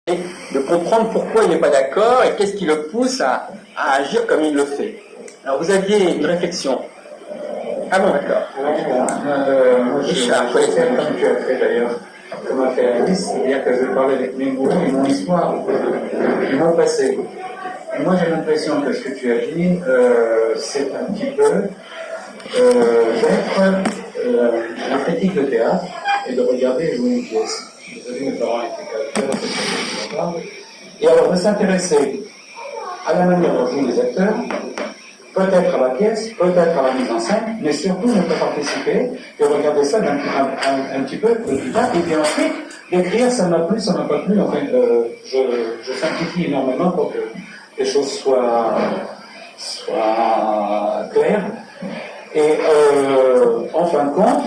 de comprendre pourquoi il n'est pas d'accord et qu'est-ce qui le pousse à agir comme il le fait. Alors vous aviez une réflexion. Ah bon, d'accord. Moi, je suis comme tu as fait d'ailleurs, comme a fait Alice, c'est-à-dire que je parlais avec mes gourous et mon histoire, de mon passé. Et moi, j'ai l'impression que ce que tu as dit, c'est un petit peu d'être un critique de théâtre et de regarder jouer une pièce. Désolé, mes parents étaient acteurs, c'est ce que parle. Et alors, de s'intéresser à la manière dont jouent les acteurs, peut-être à la pièce, peut-être à la mise en scène, mais surtout ne pas participer et regarder ça un petit peu plus tard, et puis ensuite, d'écrire ça m'a plu, ça m'a pas plu, enfin, je simplifie énormément pour que les choses soient claires, et en fin de compte,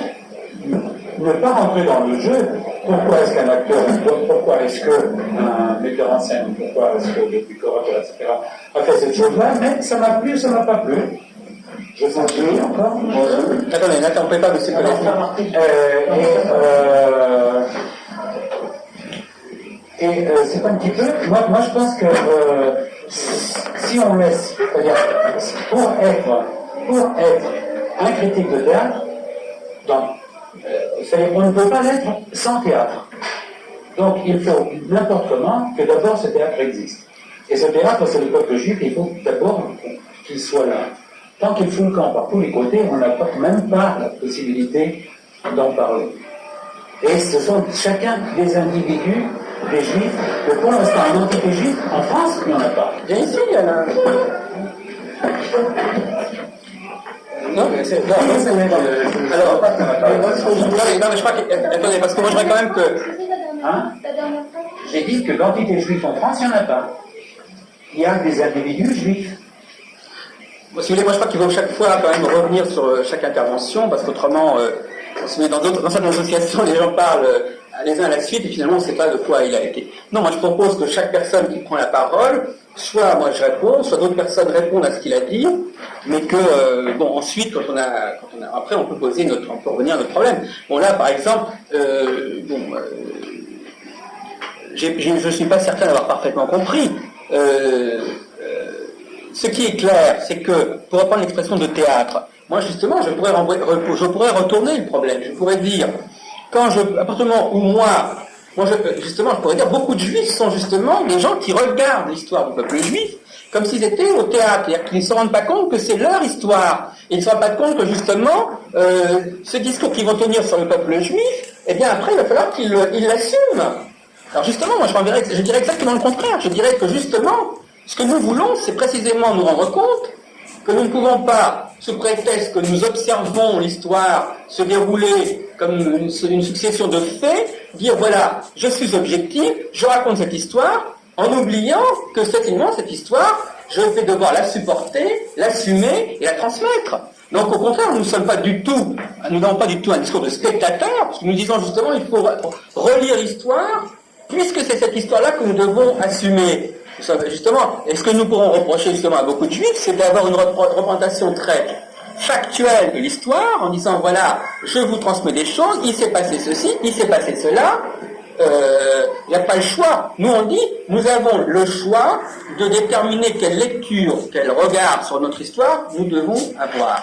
ne pas rentrer dans le jeu. Pourquoi est-ce qu'un acteur, pourquoi est-ce qu'un metteur en scène, pourquoi est-ce que le décorateur, etc., a fait cette chose-là, mais ça m'a plu, ça m'a pas plu. Je continue encore. Attendez, n'attendez pas, monsieur c'est un petit peu, moi je pense que si on laisse, c'est-à-dire pour être un critique de théâtre, on ne peut pas l'être sans théâtre. Donc il faut n'importe comment que d'abord ce théâtre existe. Et ce théâtre, c'est le peuple juif, il faut d'abord qu'il soit là. Tant qu'il fout le camp par tous les côtés, on n'a même pas la possibilité d'en parler. Et ce sont chacun des individus, des juifs, que pour l'instant, une entité juive, en France, il n'y en a pas. Bien ici, il y en a. Non, mais c'est. Non, alors, non, mais je crois que. Attendez, parce que moi je voudrais quand même que. Hein? J'ai dit que l'entité juive en France, il n'y en a pas. Il y a des individus juifs. Bon, si vous voulez, moi je crois qu'il faut chaque fois quand même revenir sur chaque intervention, parce qu'autrement, on se met dans certaines associations, les gens parlent les uns à la suite, et finalement on ne sait pas de quoi il a été. Non, moi je propose que chaque personne qui prend la parole, soit moi je réponds, soit d'autres personnes répondent à ce qu'il a dit, mais que, bon, ensuite, après on peut on peut revenir à notre problème. Bon, là, par exemple, je ne suis pas certain d'avoir parfaitement compris. Ce qui est clair, c'est que, pour reprendre l'expression de théâtre, moi justement, je pourrais retourner le problème. Je pourrais dire, à partir du moment où justement, je pourrais dire, beaucoup de juifs sont justement des gens qui regardent l'histoire du peuple juif comme s'ils étaient au théâtre, c'est-à-dire qu'ils ne se rendent pas compte que c'est leur histoire. Ils ne se rendent pas compte que justement, ce discours qu'ils vont tenir sur le peuple juif, eh bien après, il va falloir qu'ils l'assument. Alors justement, moi je dirais exactement le contraire. Je dirais que justement, ce que nous voulons, c'est précisément nous rendre compte que nous ne pouvons pas, sous prétexte que nous observons l'histoire se dérouler comme une succession de faits, dire voilà, je suis objectif, je raconte cette histoire, en oubliant que certainement cette histoire, je vais devoir la supporter, l'assumer et la transmettre. Donc au contraire, nous n'avons pas du tout un discours de spectateur, parce que nous disons justement il faut relire l'histoire, puisque c'est cette histoire-là que nous devons assumer. Justement, et ce que nous pourrons reprocher justement à beaucoup de juifs, c'est d'avoir une représentation très factuelle de l'histoire, en disant voilà, je vous transmets des choses, il s'est passé ceci, il s'est passé cela, il n'y a pas le choix. Nous on dit, nous avons le choix de déterminer quelle lecture, quel regard sur notre histoire nous devons avoir.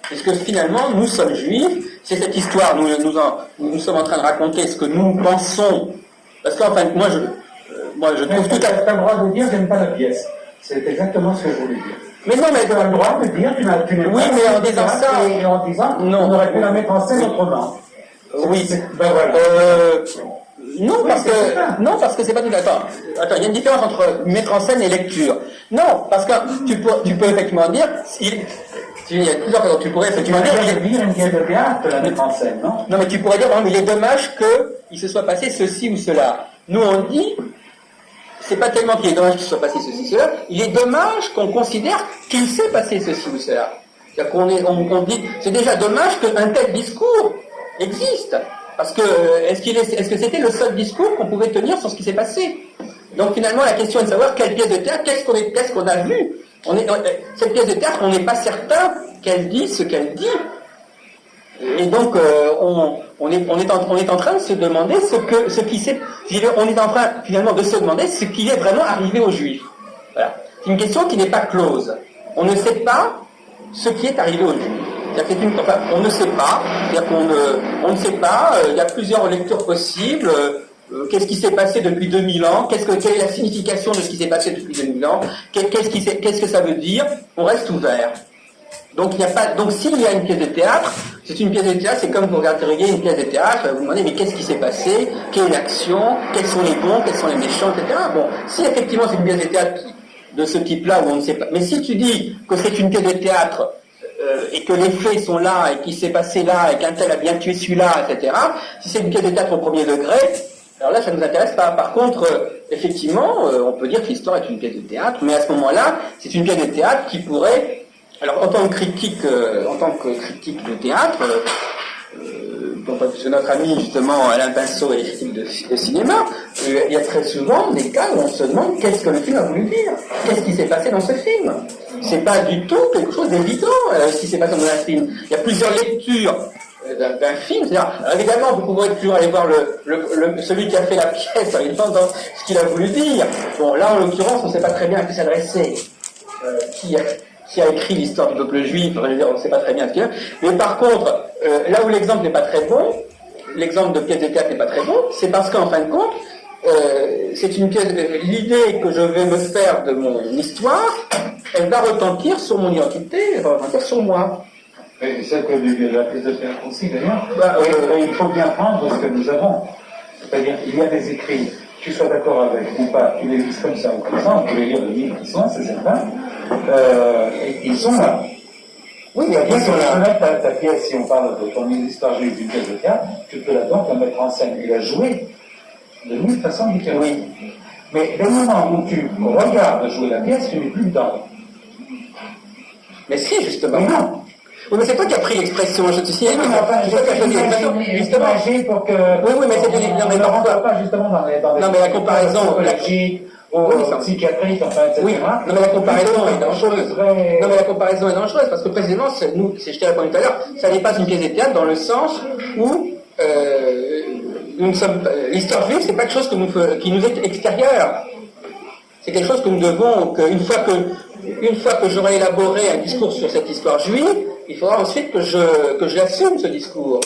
Parce que finalement, nous sommes juifs, c'est cette histoire, nous sommes en train de raconter ce que nous pensons, parce qu'en fait, moi je trouve tout à fait... Tu as le droit de dire j'aime pas la pièce. C'est exactement ce que je voulais dire. Mais non, mais tu as le droit de dire tu n'aimes oui, pas mais en disant ça... Et en disant non. On aurait pu la mettre en scène autrement. Oui. Ben voilà. Non, parce que c'est pas tout à fait... Attends, il y a une différence entre mettre en scène et lecture. Non, parce que tu peux effectivement dire... Il y a plusieurs cas dont tu pourrais effectivement dire... une pièce de théâtre de la mettre en scène, non? Non, mais tu pourrais dire, il est dommage qu'il se soit passé ceci ou cela. Nous, on dit... C'est pas tellement qu'il est dommage qu'il soit passé ceci, cela, il est dommage qu'on considère qu'il s'est passé ceci ou cela. C'est-à-dire qu'on dit, c'est déjà dommage qu'un tel discours existe. Parce que, est-ce que c'était le seul discours qu'on pouvait tenir sur ce qui s'est passé? Donc finalement, la question est de savoir quelle pièce de théâtre, qu'est-ce qu'on a vu? Cette pièce de théâtre, on n'est pas certain qu'elle dit ce qu'elle dit. Et donc, on est en train de se demander ce qui s'est, on est en train finalement de se demander ce qui est vraiment arrivé aux Juifs. Voilà. C'est une question qui n'est pas close. On ne sait pas ce qui est arrivé aux Juifs. On ne sait pas, c'est-à-dire on ne sait pas, il y a plusieurs lectures possibles. Qu'est-ce qui s'est passé depuis 2000 ans? Quelle est la signification de ce qui s'est passé depuis 2000 ans? Qu'est-ce que ça veut dire? On reste ouvert. Donc s'il y a une pièce de théâtre, c'est une pièce de théâtre, c'est comme vous regarderiez une pièce de théâtre, vous vous demandez mais qu'est-ce qui s'est passé, quelle est l'action, quels sont les bons, quels sont les méchants, etc. Bon, si effectivement c'est une pièce de théâtre de ce type-là où on ne sait pas, mais si tu dis que c'est une pièce de théâtre et que les faits sont là et qu'il s'est passé là et qu'un tel a bien tué celui-là, etc. Si c'est une pièce de théâtre au premier degré, alors là ça ne nous intéresse pas. Par contre, effectivement, on peut dire que l'histoire est une pièce de théâtre, mais à ce moment-là, c'est une pièce de théâtre qui pourrait. Alors, en tant que critique de théâtre, parce que notre ami, justement, Alain Pinceau est critique de cinéma, il y a très souvent des cas où on se demande qu'est-ce que le film a voulu dire, qu'est-ce qui s'est passé dans ce film. C'est pas du tout quelque chose d'évident, ce qui s'est passé dans un film. Il y a plusieurs lectures d'un film, c'est-à-dire, évidemment, vous pouvez toujours aller voir celui qui a fait la pièce, évidemment, dans ce qu'il a voulu dire. Bon, là, en l'occurrence, on ne sait pas très bien à qui s'adresser. Qui a écrit l'histoire du peuple juif, on ne sait pas très bien ce qu'il y a. Mais par contre, là où l'exemple n'est pas très bon, l'exemple de pièce de théâtre n'est pas très bon, c'est parce qu'en fin de compte, c'est une pièce. L'idée que je vais me faire de mon histoire, elle va retentir sur mon identité, elle va retentir sur moi. Et c'est que la pièce de théâtre aussi, d'ailleurs. Il faut bien prendre ce que nous avons. C'est-à-dire, il y a des écrits, tu sois d'accord avec ou pas, tu les lis comme ça ou comme ça, on peut les lire de livres qui sont, c'est certain. Ils sont là. Oui, il y a bien sûr ta pièce, si on parle de ton histoire juive d'une pièce de théâtre, tu peux la donc la mettre en scène et la jouer de mille façons différentes. Oui. Mais dès le moment où tu regardes jouer la pièce, tu n'es plus dedans. Mais si, justement. Mais non. Oui, mais c'est toi qui as pris l'expression, je te signale. Oui, mais enfin, j'ai pas choisi l'expression, justement. Pour que. Oui, mais c'est non, mais on ne rentre pas justement dans les. Non, mais la comparaison. Psychiatrique, enfin, etc. Oui, non, mais la comparaison est dangereuse. Non, mais la comparaison est dangereuse, parce que précisément, nous, c'est je t'ai répondu tout à l'heure, ça n'est pas une pièce de théâtre dans le sens où nous sommes. L'histoire juive, c'est pas quelque chose qui nous est extérieur. C'est quelque chose que nous devons, une fois que j'aurai élaboré un discours sur cette histoire juive, il faudra ensuite que je l'assume, ce discours.